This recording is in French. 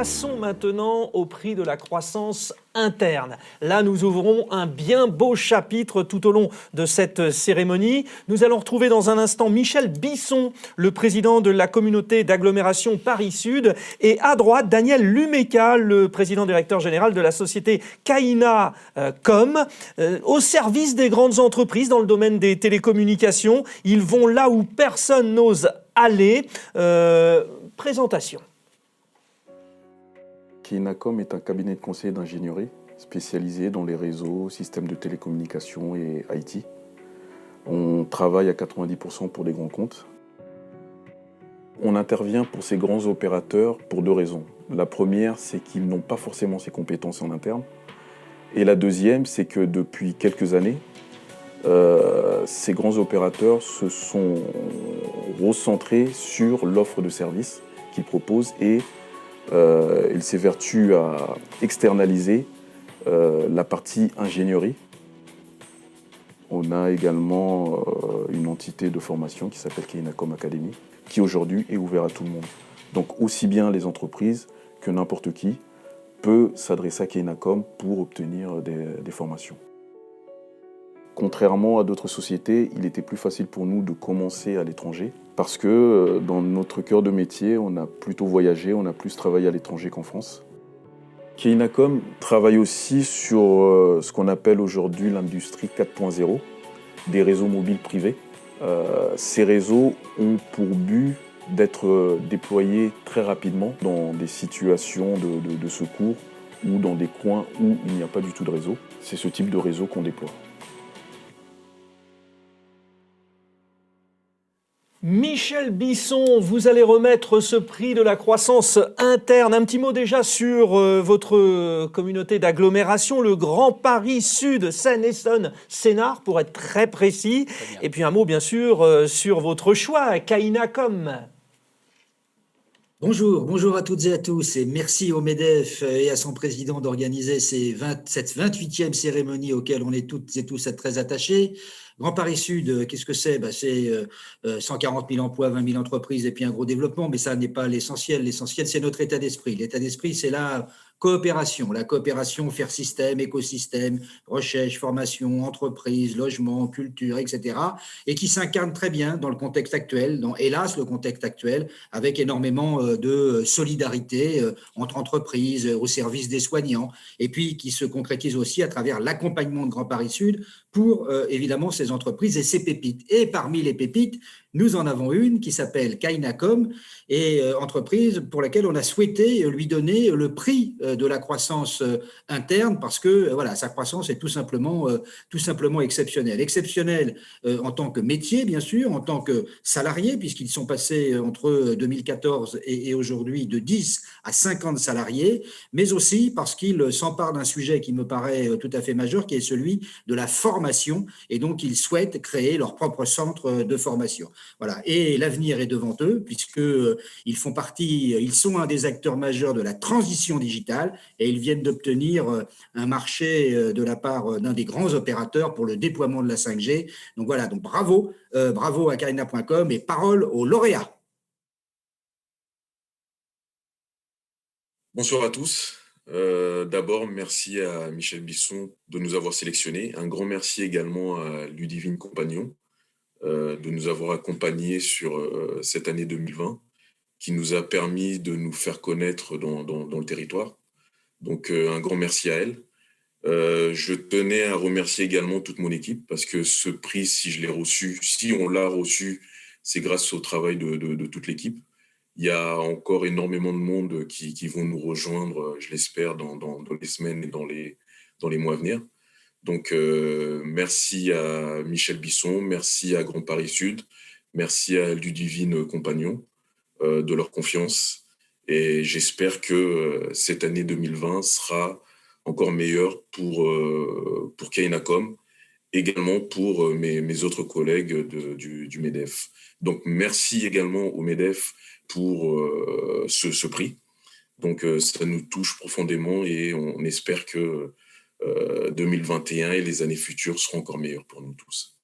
Passons maintenant au prix de la croissance interne. Là, nous ouvrons un bien beau chapitre tout au long de cette cérémonie. Nous allons retrouver dans un instant Michel Bisson, le président de la communauté d'agglomération Paris-Sud, et à droite, Daniel Lumeka, le président directeur général de la société Kaina.com, au service des grandes entreprises dans le domaine des télécommunications. Ils vont là où personne n'ose aller. Présentation. Kaina.com est un cabinet de conseil d'ingénierie spécialisé dans les réseaux, systèmes de télécommunications et IT. On travaille à 90% pour des grands comptes. On intervient pour ces grands opérateurs pour deux raisons. La première, c'est qu'ils n'ont pas forcément ces compétences en interne. Et la deuxième, c'est que depuis quelques années, ces grands opérateurs se sont recentrés sur l'offre de services qu'ils proposent et il s'évertue à externaliser la partie ingénierie. On a également une entité de formation qui s'appelle Kaina.com Academy, qui aujourd'hui est ouverte à tout le monde. Donc aussi bien les entreprises que n'importe qui peut s'adresser à Kaina.com pour obtenir des formations. Contrairement à d'autres sociétés, il était plus facile pour nous de commencer à l'étranger parce que dans notre cœur de métier, on a plutôt voyagé, on a plus travaillé à l'étranger qu'en France. Kaina.com travaille aussi sur ce qu'on appelle aujourd'hui l'industrie 4.0, des réseaux mobiles privés. Ces réseaux ont pour but d'être déployés très rapidement dans des situations de secours ou dans des coins où il n'y a pas du tout de réseau. C'est ce type de réseau qu'on déploie. Michel Bisson, vous allez remettre ce prix de la croissance interne. Un petit mot déjà sur votre communauté d'agglomération, le Grand Paris Sud, Seine-Essonne, Sénart, pour être très précis. Et puis un mot bien sûr sur votre choix, Kaina.com. Bonjour à toutes et à tous et merci au MEDEF et à son président d'organiser cette 28e cérémonie auquel on est toutes et tous très attachés. Grand Paris Sud, qu'est-ce que c'est? C'est 140 000 emplois, 20 000 entreprises et puis un gros développement, mais ça n'est pas l'essentiel. L'essentiel, c'est notre état d'esprit. L'état d'esprit, c'est la coopération, faire système, écosystème, recherche, formation, entreprise, logement, culture, etc. Et qui s'incarne très bien dans le contexte actuel, dans, hélas, le contexte actuel, avec énormément de solidarité entre entreprises, au service des soignants, et puis qui se concrétise aussi à travers l'accompagnement de Grand Paris Sud pour évidemment ces entreprises et ces pépites. Et parmi les pépites, nous en avons une qui s'appelle Kaina.com, et entreprise pour laquelle on a souhaité lui donner le prix de la croissance interne parce que voilà, sa croissance est tout simplement exceptionnelle. Exceptionnelle en tant que métier, bien sûr, en tant que salarié, puisqu'ils sont passés entre 2014 et aujourd'hui de 10 à 50 salariés, mais aussi parce qu'ils s'emparent d'un sujet qui me paraît tout à fait majeur, qui est celui de la formation, et donc ils souhaitent créer leur propre centre de formation. Voilà. Et l'avenir est devant eux, puisque ils sont un des acteurs majeurs de la transition digitale et ils viennent d'obtenir un marché de la part d'un des grands opérateurs pour le déploiement de la 5G. Donc voilà, donc bravo à Kaina.com et parole aux lauréats. Bonsoir à tous. D'abord, merci à Michel Bisson de nous avoir sélectionnés. Un grand merci également à Ludivine Compagnon de nous avoir accompagnés sur cette année 2020 qui nous a permis de nous faire connaître dans le territoire. Donc, un grand merci à elle. Je tenais à remercier également toute mon équipe parce que ce prix, si on l'a reçu, c'est grâce au travail de toute l'équipe. Il y a encore énormément de monde qui vont nous rejoindre, je l'espère, dans les semaines et dans les mois à venir. Donc, merci à Michel Bisson, merci à Grand Paris Sud, merci à Ludivine Compagnon de leur confiance. Et j'espère que cette année 2020 sera encore meilleure pour Kaina.com, également pour mes autres collègues du MEDEF. Donc, merci également au MEDEF pour ce prix. Donc, ça nous touche profondément et on espère que 2021 et les années futures seront encore meilleures pour nous tous.